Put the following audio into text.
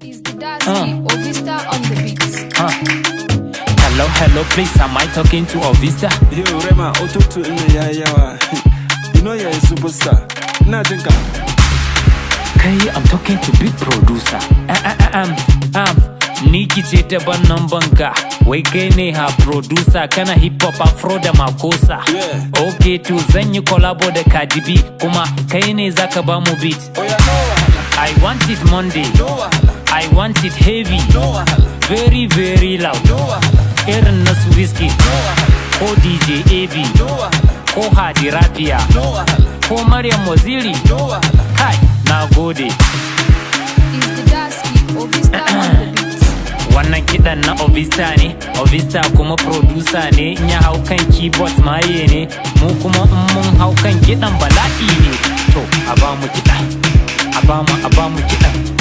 Is the Dasky Ovista on the beats? Hello, please, am I talking to Ovista? Yo, Rema, Otutu in the Yayawa. You know you're a superstar. Najinka. Kai, I'm talking to big producer. Niki ce ta bannan banka. Wai kai ne ha producer, kana hip hop afro da makosa. Yeah. Okay, to zan yi collabo da Cardi B, kuma kai ne zaka ba mu beat. Oh yeah, no wahala. I want it Monday. No wahala. I want it heavy. No wahala. Very, very loud. No wahala. Irin na su whiskey. No wahala. Ko DJ AB. No wahala. Ko Hadi Rabia. No wahala. Ko Maryam Waziri. No wahala. Kai, na gode. Is the Dasky Ovista on the beats? Wannan kiɗan na Ovista ne, Ovista kuma producer ne. In ya hau kan keyboard maye ne, mu kuma in mun hau kan kiɗan bala'i ne. To, a ba mu kiɗa, a ba mu kiɗan.